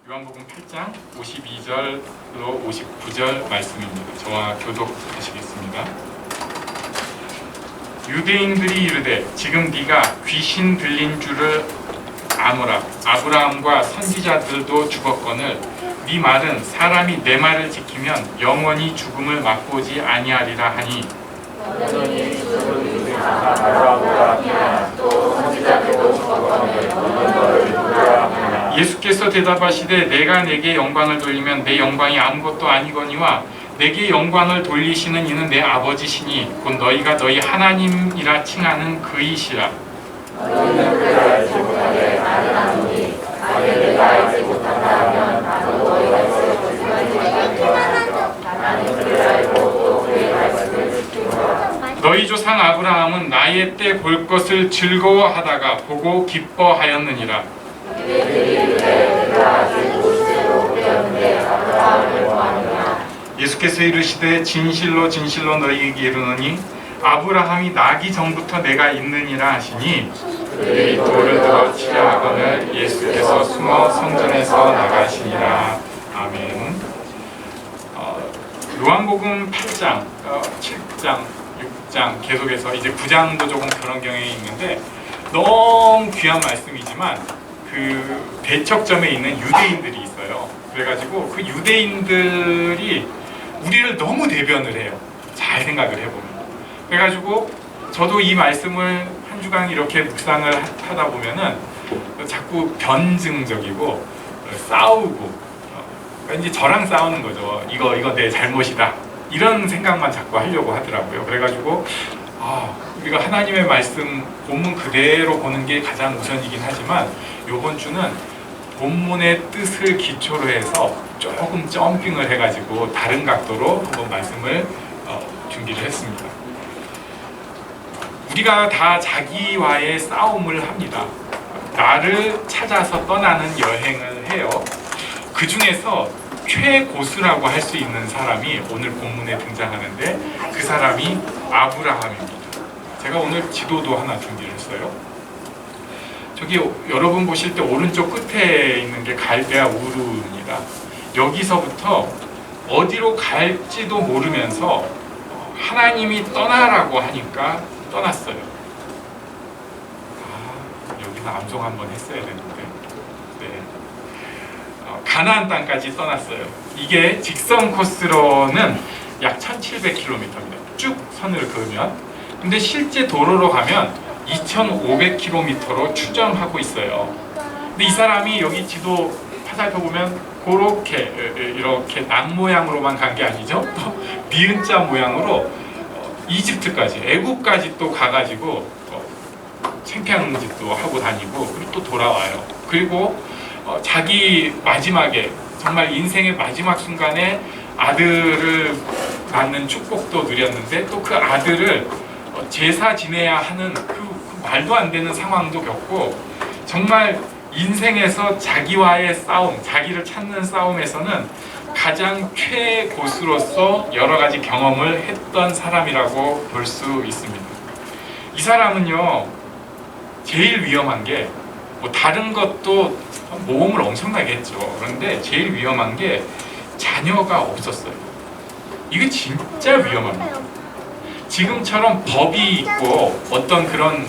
요한복음 8장 52절로 59절 말씀입니다. 저와 교독하시겠습니다. 유대인들이 이르되 지금 네가 귀신 들린 줄을 아노라. 아브라함과 선지자들도 죽었거늘 네 말은 사람이 내 말을 지키면 영원히 죽음을 맛보지 아니하리라 하니 너는 죽음을 아브라함과 또 선지자들도 죽었거늘 너는 너를 누구라 하느냐. 예수께서 대답하시되 내가 내게 영광을 돌리면 내 영광이 아무것도 아니거니와 내게 영광을 돌리시는 이는 내 아버지시니 곧 너희가 너희 하나님이라 칭하는 그이시라. 너희는 그를 알지 못하게 나는 아노니 만일 내가 알지 못한다 하면 나도 너희가 있을 것이라. 나는 그를 알고 또 그의 말씀을 지키노라. 너희 조상 아브라함은 나의 때 볼 것을 즐거워하다가 보고 기뻐하였느니라. 유대인들이 이르되 그가 아직 50세로 되었는데 아브라함을 보았느냐. 예수께서 이르시되 진실로 진실로 너희에게 이르노니 아브라함이 나기 전부터 내가 있느니라 하시니 그들이 돌을 들어 치려 하거늘 예수께서 숨어 성전에서 나가시니라. 아멘. 요한복음 8장, 7장, 6장 계속해서 이제 9장도 조금 그런 경향이 있는데 너무 귀한 말씀이지만 그 대척점에 있는 유대인들이 있어요. 그래가지고 그 유대인들이 우리를 너무 대변을 해요. 잘 생각을 해보면. 그래가지고 저도 이 말씀을 한 주간 이렇게 묵상을 하다 보면은 자꾸 변증적이고 싸우고 왠지 저랑 싸우는 거죠. 이거 내 잘못이다. 이런 생각만 자꾸 하려고 하더라고요. 그래가지고 우리가 하나님의 말씀 본문 그대로 보는 게 가장 우선이긴 하지만 이번 주는 본문의 뜻을 기초로 해서 조금 점핑을 해가지고 다른 각도로 한번 말씀을 준비를 했습니다. 우리가 다 자기와의 싸움을 합니다. 나를 찾아서 떠나는 여행을 해요. 그 중에서 최고수라고 할 수 있는 사람이 오늘 본문에 등장하는데 그 사람이 아브라함입니다. 제가 오늘 지도도 하나 준비를 했어요. 저기 여러분 보실 때 오른쪽 끝에 있는 게 갈대아 우르입니다. 여기서부터 어디로 갈지도 모르면서 하나님이 떠나라고 하니까 떠났어요. 여기서 암송 한번 했어야 되는데. 네. 가나안 땅까지 떠났어요. 이게 직선 코스로는 약 1700km입니다. 쭉 선을 그으면. 근데 실제 도로로 가면 2500km로 추정하고 있어요. 근데 이 사람이 여기 지도 살펴보면 그렇게 이렇게 남 모양으로만 간 게 아니죠. 니은자 모양으로 이집트까지, 애국까지 또 가가지고 창피한 짓도 하고 다니고 그리고 또 돌아와요. 그리고 자기 마지막에 정말 인생의 마지막 순간에 아들을 낳는 축복도 누렸는데 또 그 아들을 제사 지내야 하는 그 말도 안 되는 상황도 겪고 정말 인생에서 자기와의 싸움, 자기를 찾는 싸움에서는 가장 최고수로서 여러 가지 경험을 했던 사람이라고 볼 수 있습니다. 이 사람은요, 제일 위험한 게 뭐 다른 것도 모험을 엄청나게 했죠. 그런데 제일 위험한 게 자녀가 없었어요. 이게 진짜 위험합니다. 지금처럼 법이 있고 어떤 그런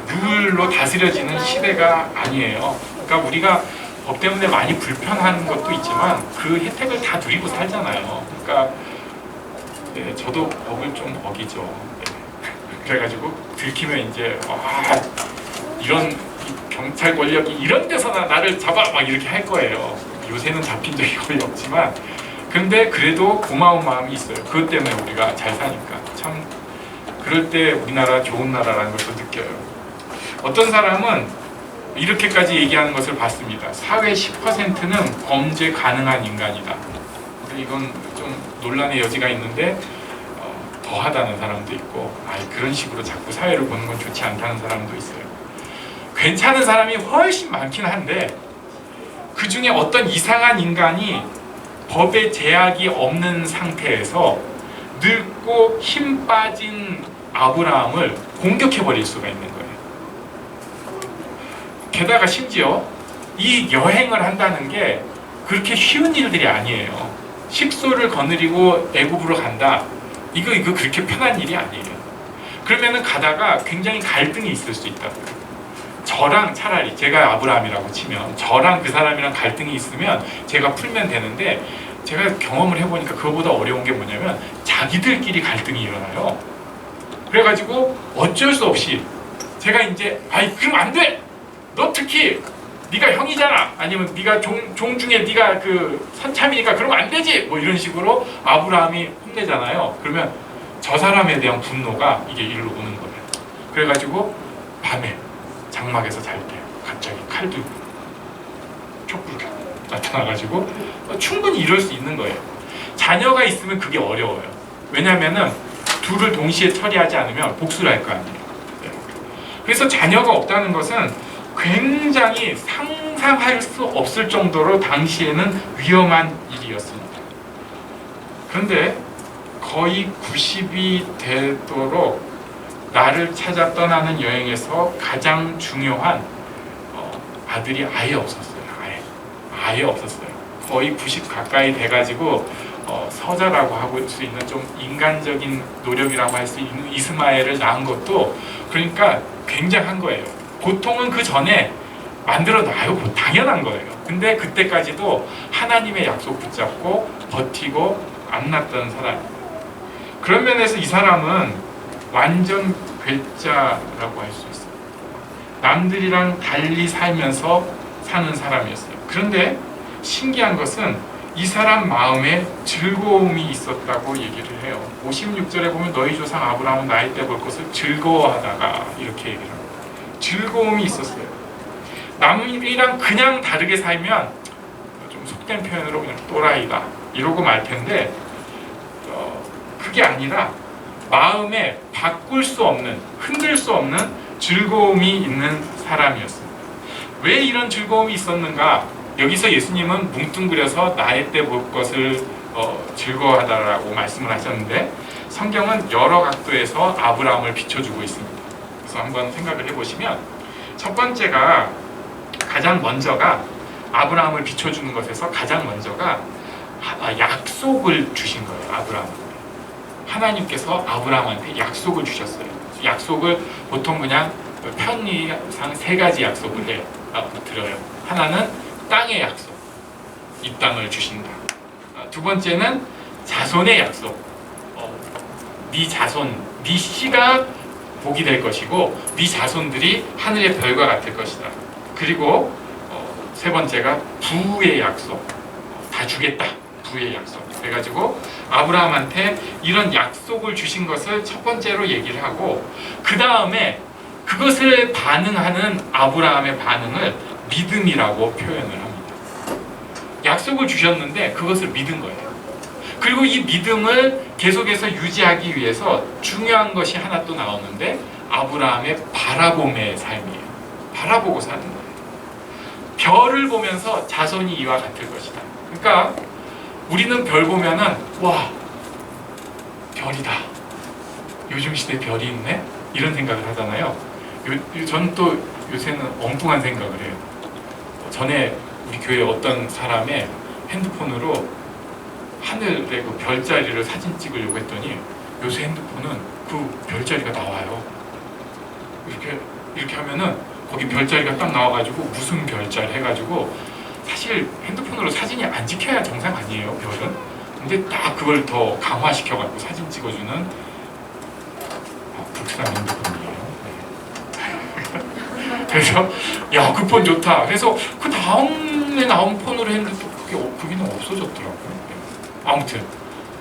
룰로 다스려지는 시대가 아니에요. 그러니까 우리가 법 때문에 많이 불편한 것도 있지만 그 혜택을 다 누리고 살잖아요. 그러니까 네, 저도 법을 좀 어기죠. 네. 그래가지고 들키면 이제 이런 경찰 권력이 이런 데서나 나를 잡아 막 이렇게 할 거예요. 요새는 잡힌 적이 거의 없지만 근데 그래도 고마운 마음이 있어요. 그것 때문에 우리가 잘 사니까 참 그럴 때 우리나라 좋은 나라라는 것을 느껴요. 어떤 사람은 이렇게까지 얘기하는 것을 봤습니다. 사회 10%는 범죄 가능한 인간이다. 이건 좀 논란의 여지가 있는데 더하다는 사람도 있고 그런 식으로 자꾸 사회를 보는 건 좋지 않다는 사람도 있어요. 괜찮은 사람이 훨씬 많긴 한데 그 중에 어떤 이상한 인간이 법의 제약이 없는 상태에서 늙고 힘 빠진 아브라함을 공격해버릴 수가 있는 거예요. 게다가 심지어 이 여행을 한다는 게 그렇게 쉬운 일들이 아니에요. 식소를 거느리고 애굽으로 간다. 이거 그렇게 편한 일이 아니에요. 그러면은 가다가 굉장히 갈등이 있을 수 있다고요. 저랑 차라리 제가 아브라함이라고 치면 저랑 그 사람이랑 갈등이 있으면 제가 풀면 되는데 제가 경험을 해보니까 그거보다 어려운 게 뭐냐면 자기들끼리 갈등이 일어나요. 그래가지고 어쩔 수 없이 제가 이제 아이 그럼 안 돼! 너 특히 네가 형이잖아. 아니면 네가 종 중에 네가 그 선참이니까 그러면 안 되지. 뭐 이런 식으로 아브라함이 혼내잖아요. 그러면 저 사람에 대한 분노가 이게 일로 오는 거예요. 그래가지고 밤에 장막에서 잘 때 갑자기 칼 들고 촛불 켜고 나타나가지고 충분히 이럴 수 있는 거예요. 자녀가 있으면 그게 어려워요. 왜냐면은 둘을 동시에 처리하지 않으면 복수를 할 거 아니에요. 그래서 자녀가 없다는 것은 굉장히 상상할 수 없을 정도로 당시에는 위험한 일이었습니다. 그런데 거의 90이 되도록 나를 찾아 떠나는 여행에서 가장 중요한 아들이 아예 없었어요. 아예 없었어요. 거의 90 가까이 돼가지고 서자라고 할 수 있는 좀 인간적인 노력이라고 할 수 있는 이스마엘을 낳은 것도 그러니까 굉장한 거예요. 보통은 그 전에 만들어 놔요. 당연한 거예요. 근데 그때까지도 하나님의 약속 붙잡고 버티고 안 낳았던 사람. 그런 면에서 이 사람은 완전 괴짜라고 할 수 있어요. 남들이랑 달리 살면서 사는 사람이었어요. 그런데 신기한 것은 이 사람 마음에 즐거움이 있었다고 얘기를 해요. 56절에 보면 너희 조상 아브라함은 나이 때 볼 것을 즐거워하다가 이렇게 얘기를 합니다. 즐거움이 있었어요. 남이랑 그냥 다르게 살면 좀 속된 표현으로 그냥 또라이다 이러고 말 텐데 그게 아니라 마음에 바꿀 수 없는, 흔들 수 없는 즐거움이 있는 사람이었습니다. 왜 이런 즐거움이 있었는가? 여기서 예수님은 뭉뚱그려서 나의 때 볼 것을 즐거워하다라고 말씀을 하셨는데 성경은 여러 각도에서 아브라함을 비춰주고 있습니다. 그래서 한번 생각을 해보시면 첫 번째가 가장 먼저가 아브라함을 비춰주는 것에서 가장 먼저가 약속을 주신 거예요. 아브라함. 하나님께서 아브라함한테 약속을 주셨어요. 약속을 보통 그냥 편의상 세 가지 약속을 드려요. 하나는 땅의 약속, 이 땅을 주신다. 두 번째는 자손의 약속, 네 자손, 네 씨가 복이 될 것이고 네 자손들이 하늘의 별과 같을 것이다. 그리고 세 번째가 부의 약속, 다 주겠다. 부의 약속. 그래가지고 아브라함한테 이런 약속을 주신 것을 첫 번째로 얘기를 하고 그 다음에 그것을 반응하는 아브라함의 반응을 믿음이라고 표현을 합니다. 약속을 주셨는데 그것을 믿은 거예요. 그리고 이 믿음을 계속해서 유지하기 위해서 중요한 것이 하나 또 나오는데 아브라함의 바라봄의 삶이에요. 바라보고 사는 거예요. 별을 보면서 자손이 이와 같을 것이다. 그러니까 우리는 별 보면은 와 별이다. 요즘 시대에 별이 있네? 이런 생각을 하잖아요. 전 또 요새는 엉뚱한 생각을 해요. 전에 우리 교회 어떤 사람의 핸드폰으로 하늘의 그 별자리를 사진 찍으려고 했더니 요새 핸드폰은 그 별자리가 나와요. 이렇게 하면은 거기 별자리가 딱 나와가지고 무슨 별자리 해가지고 사실 핸드폰으로 사진이 안 찍혀야 정상 아니에요, 별은. 근데 딱 그걸 더 강화시켜갖고 사진 찍어주는 불편한 핸드폰이에요. 네. 그래서 야, 그 폰 좋다. 그래서 그 다음에 나온 폰으로 했는데 또 그게는 없어졌더라고요. 네. 아무튼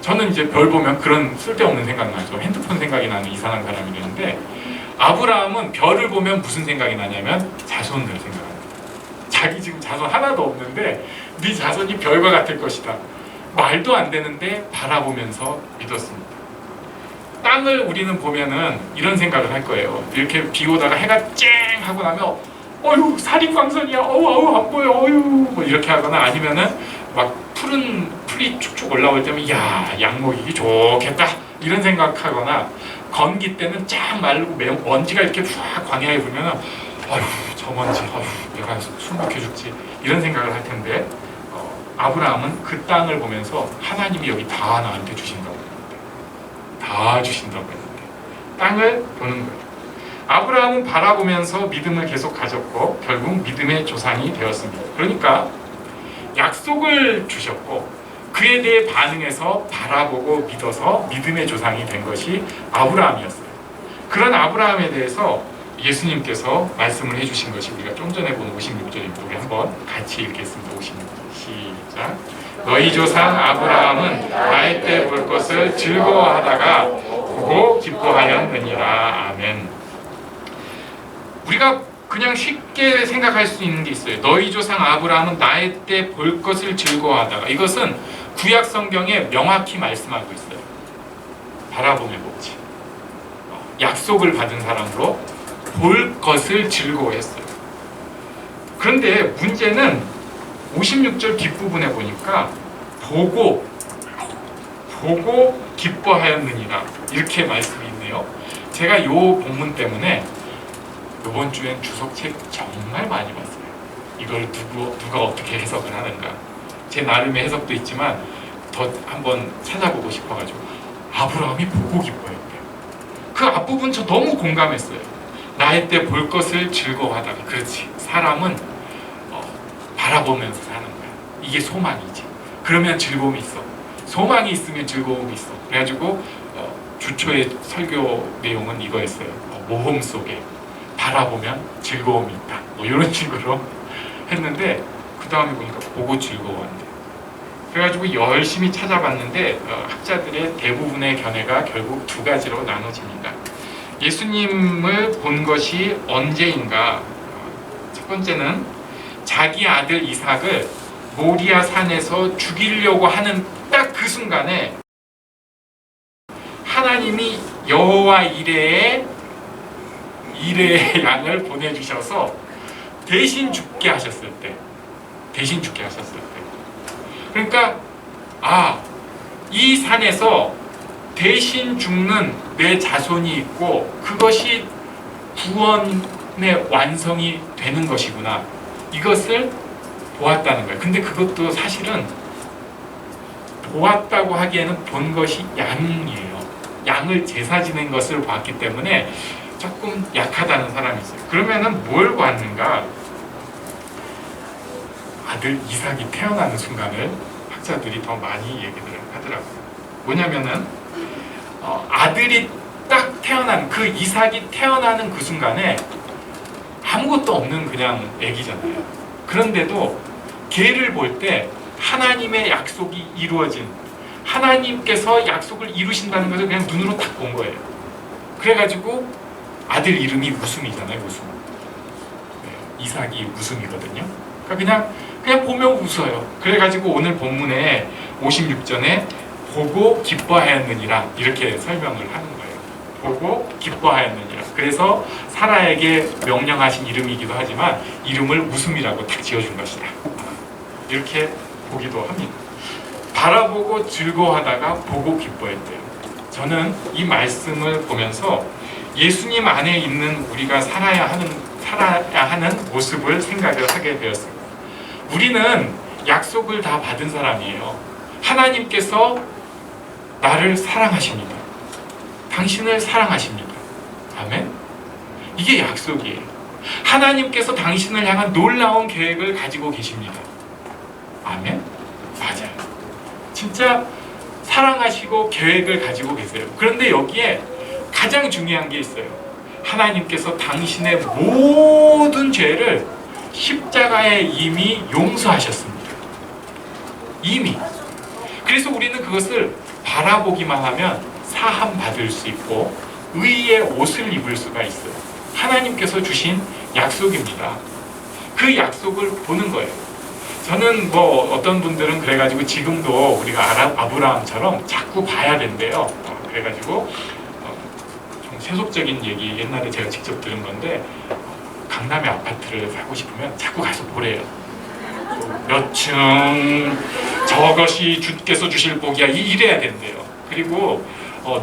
저는 이제 별 보면 그런 쓸데없는 생각 나죠. 핸드폰 생각이 나는 이상한 사람이 되는데 아브라함은 별을 보면 무슨 생각이 나냐면 자손들 생각합니다. 자기 지금 자손 하나도 없는데 네 자손이 별과 같을 것이다. 말도 안 되는데 바라보면서 믿었습니다. 땅을 우리는 보면은 이런 생각을 할 거예요. 이렇게 비 오다가 해가 쨍 하고 나면 어휴 사립광선이야. 어우 안 보여. 어휴 뭐 이렇게 하거나 아니면은 막 푸른 풀이 축축 올라올 때면 야 양목이기 좋겠다 이런 생각하거나 건기 때는 쫙 마르고 먼지가 이렇게 쫙 광야에 불면은 어휴 저 저 먼지, 내가 순박해 죽지 이런 생각을 할 텐데 아브라함은 그 땅을 보면서 하나님이 여기 다 나한테 주신다고 했는데, 다 주신다고 했는데 땅을 보는 거예요. 아브라함은 바라보면서 믿음을 계속 가졌고 결국 믿음의 조상이 되었습니다. 그러니까 약속을 주셨고 그에 대해 반응해서 바라보고 믿어서 믿음의 조상이 된 것이 아브라함이었어요. 그런 아브라함에 대해서 예수님께서 말씀을 해주신 것이 우리가 좀 전에 본 56절입니다. 우리 한번 같이 읽겠습니다. 56절 시작. 너희 조상 아브라함은 나의 때 볼 것을 즐거워하다가 보고 기뻐하였느니라. 아멘. 우리가 그냥 쉽게 생각할 수 있는 게 있어요. 너희 조상 아브라함은 나의 때 볼 것을 즐거워하다가, 이것은 구약 성경에 명확히 말씀하고 있어요. 바라보며 보지. 약속을 받은 사람으로 볼 것을 즐거워했어요. 그런데 문제는 56절 뒷부분에 보니까 보고 기뻐하였느니라 이렇게 말씀이 있네요. 제가 요 본문 때문에 이번 주엔 주석책 정말 많이 봤어요. 이걸 누가 어떻게 해석을 하는가. 제 나름의 해석도 있지만 더 한번 찾아보고 싶어가지고 아브라함이 보고 기뻐했대요. 그 앞부분 저 너무 공감했어요. 나의 때 볼 것을 즐거워하다가, 그렇지, 사람은 바라보면서 사는 거야. 이게 소망이지. 그러면 즐거움이 있어. 소망이 있으면 즐거움이 있어. 그래가지고 주초의 설교 내용은 이거였어요. 모험 속에 바라보면 즐거움이 있다. 뭐 이런 식으로 했는데 그 다음에 보니까 보고 즐거워한대. 그래가지고 열심히 찾아봤는데 학자들의 대부분의 견해가 결국 두 가지로 나눠집니다. 예수님을 본 것이 언제인가? 첫 번째는 자기 아들 이삭을 모리아 산에서 죽이려고 하는 딱 그 순간에 하나님이 여호와 이레의 양을 보내주셔서 대신 죽게 하셨을 때, 그러니까 이 산에서 대신 죽는 내 자손이 있고 그것이 구원의 완성이 되는 것이구나, 이것을 보았다는 거예요. 근데 그것도 사실은 보았다고 하기에는 본 것이 양이에요. 양을 제사 지낸 것을 봤기 때문에 조금 약하다는 사람이 있어요. 그러면은 뭘 봤는가? 아들 이삭이 태어나는 순간을 학자들이 더 많이 얘기를 하더라고요. 뭐냐면은 아들이 딱 태어난, 그 이삭이 태어나는 그 순간에 아무것도 없는 그냥 애기잖아요. 그런데도 걔를 볼 때 하나님의 약속이 이루어진, 하나님께서 약속을 이루신다는 것을 그냥 눈으로 딱 본 거예요. 그래가지고 아들 이름이 웃음이잖아요. 웃음. 네, 이삭이 웃음이거든요. 그러니까 그냥 보면 웃어요. 그래가지고 오늘 본문에 56절에 보고 기뻐하였느니라 이렇게 설명을 하는 거예요. 보고 기뻐하였느니라. 그래서 사라에게 명령하신 이름이기도 하지만 이름을 웃음이라고 딱 지어준 것이다. 이렇게 보기도 합니다. 바라보고 즐거워하다가 보고 기뻐했대요. 저는 이 말씀을 보면서 예수님 안에 있는 우리가 살아야 하는 모습을 생각을 하게 되었습니다. 우리는 약속을 다 받은 사람이에요. 하나님께서 나를 사랑하십니다. 당신을 사랑하십니다. 아멘? 이게 약속이에요. 하나님께서 당신을 향한 놀라운 계획을 가지고 계십니다. 아멘? 맞아요. 진짜 사랑하시고 계획을 가지고 계세요. 그런데 여기에 가장 중요한 게 있어요. 하나님께서 당신의 모든 죄를 십자가에 이미 용서하셨습니다. 이미. 그래서 우리는 그것을 바라보기만 하면 사함 받을 수 있고 의의 옷을 입을 수가 있어요. 하나님께서 주신 약속입니다. 그 약속을 보는 거예요. 저는 어떤 분들은 그래가지고 지금도 우리가 아브라함처럼 자꾸 봐야 된대요. 그래가지고 좀 세속적인 얘기, 옛날에 제가 직접 들은 건데 강남의 아파트를 사고 싶으면 자꾸 가서 보래요. 몇 층, 저것이 주께서 주실 복이야, 이래야 된대요. 그리고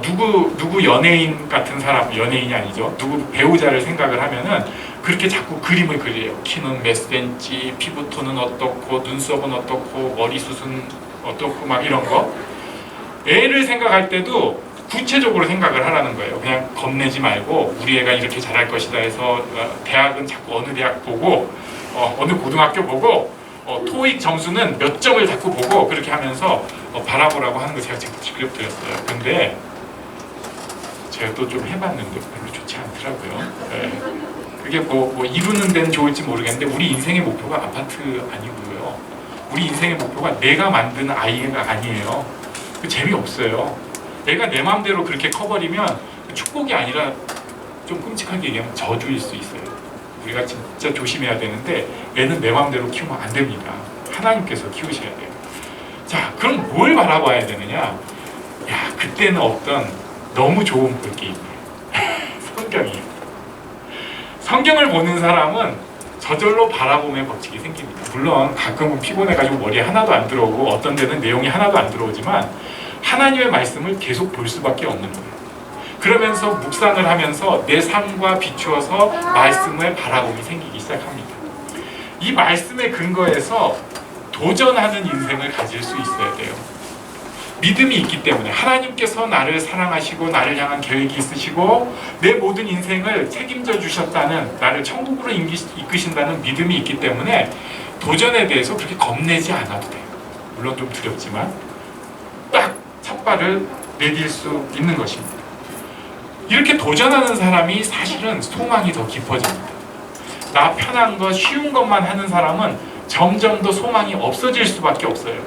누구 연예인 같은 사람, 연예인이 아니죠, 누구 배우자를 생각을 하면은 그렇게 자꾸 그림을 그려요. 키는 몇 센치, 피부톤은 어떻고, 눈썹은 어떻고, 머리숱은 어떻고 막 이런 거. 애를 생각할 때도 구체적으로 생각을 하라는 거예요. 그냥 겁내지 말고 우리 애가 이렇게 잘할 것이다 해서 대학은 자꾸 어느 대학 보고 어느 고등학교 보고 토익 점수는 몇 점을 자꾸 보고 그렇게 하면서 바라보라고 하는 거 제가 직접 드렸어요. 근데 제가 또 좀 해봤는데 별로 좋지 않더라고요. 네. 그게 뭐 이루는 데는 좋을지 모르겠는데 우리 인생의 목표가 아파트 아니고요. 우리 인생의 목표가 내가 만든 아이가 아니에요. 그 재미없어요. 내가 내 마음대로 그렇게 커버리면 축복이 아니라 좀 끔찍하게 얘기하면 저주일 수 있어요. 우리가 진짜 조심해야 되는데 애는 내 마음대로 키우면 안 됩니다. 하나님께서 키우셔야 돼요. 자, 그럼 뭘 바라봐야 되느냐? 야, 그때는 어떤 너무 좋은 볼게 있네요. 성경이에요. 성경을 보는 사람은 저절로 바라봄의 법칙이 생깁니다. 물론 가끔은 피곤해가지고 머리에 하나도 안 들어오고 어떤 데는 내용이 하나도 안 들어오지만 하나님의 말씀을 계속 볼 수밖에 없는 거예요. 그러면서 묵상을 하면서 내 삶과 비추어서 말씀을 바라봄이 생기기 시작합니다. 이 말씀의 근거에서 도전하는 인생을 가질 수 있어야 돼요. 믿음이 있기 때문에 하나님께서 나를 사랑하시고 나를 향한 계획이 있으시고 내 모든 인생을 책임져 주셨다는, 나를 천국으로 이끄신다는 믿음이 있기 때문에 도전에 대해서 그렇게 겁내지 않아도 돼요. 물론 좀 두렵지만 딱 첫발을 내딜 수 있는 것입니다. 이렇게 도전하는 사람이 사실은 소망이 더 깊어집니다. 나 편한 거 쉬운 것만 하는 사람은 점점 더 소망이 없어질 수밖에 없어요.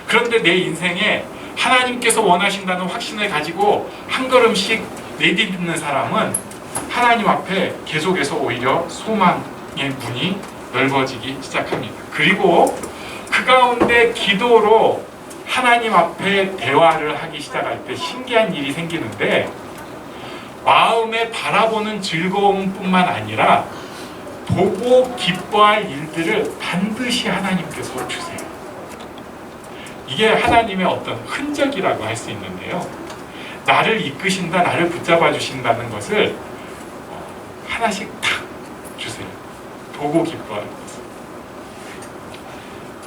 그런데 내 인생에 하나님께서 원하신다는 확신을 가지고 한 걸음씩 내딛는 사람은 하나님 앞에 계속해서 오히려 소망의 문이 넓어지기 시작합니다. 그리고 그 가운데 기도로 하나님 앞에 대화를 하기 시작할 때 신기한 일이 생기는데, 마음에 바라보는 즐거움뿐만 아니라 보고 기뻐할 일들을 반드시 하나님께서 주세요. 이게 하나님의 어떤 흔적이라고 할 수 있는데요. 나를 이끄신다, 나를 붙잡아 주신다는 것을 하나씩 탁 주세요. 보고 기뻐할 것을.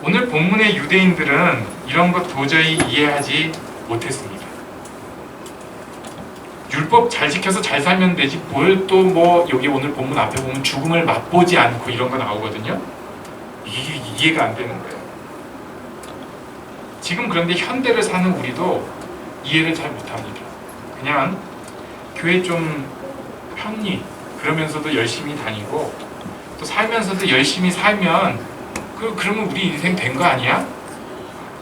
오늘 본문의 유대인들은 이런 것 도저히 이해하지 못했습니다. 율법 잘 지켜서 잘 살면 되지 뭘 또 뭐 여기 오늘 본문 앞에 보면 죽음을 맛보지 않고 이런 거 나오거든요. 이게 이해가 안 되는 거예요. 지금 그런데 현대를 사는 우리도 이해를 잘 못합니다. 그냥 교회 좀 편히 그러면서도 열심히 다니고 또 살면서도 열심히 살면 그러면 우리 인생 된 거 아니야?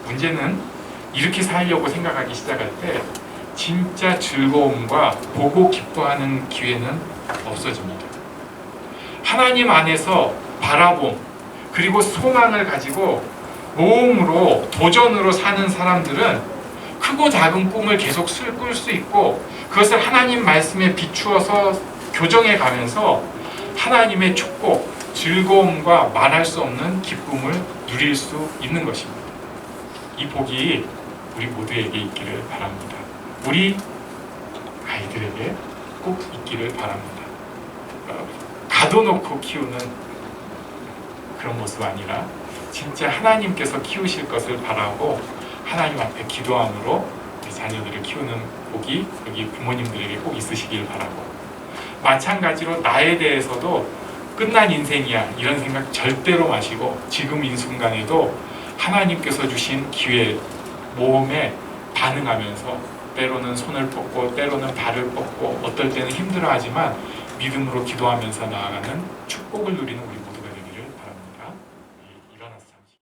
문제는 이렇게 살려고 생각하기 시작할 때 진짜 즐거움과 보고 기뻐하는 기회는 없어집니다. 하나님 안에서 바라봄 그리고 소망을 가지고 모험으로 도전으로 사는 사람들은 크고 작은 꿈을 계속 꿀 수 있고 그것을 하나님 말씀에 비추어서 교정해 가면서 하나님의 축복, 즐거움과 말할 수 없는 기쁨을 누릴 수 있는 것입니다. 이 복이 우리 모두에게 있기를 바랍니다. 우리 아이들에게 꼭 있기를 바랍니다. 가둬놓고 키우는 그런 모습 아니라 진짜 하나님께서 키우실 것을 바라고 하나님 앞에 기도함으로 우리 자녀들을 키우는 복이 여기 부모님들에게 꼭 있으시길 바라고, 마찬가지로 나에 대해서도 끝난 인생이야 이런 생각 절대로 마시고 지금 이 순간에도 하나님께서 주신 기회, 모험에 반응하면서 때로는 손을 뻗고 때로는 발을 뻗고 어떨 때는 힘들어하지만 믿음으로 기도하면서 나아가는 축복을 누리는 우리 모두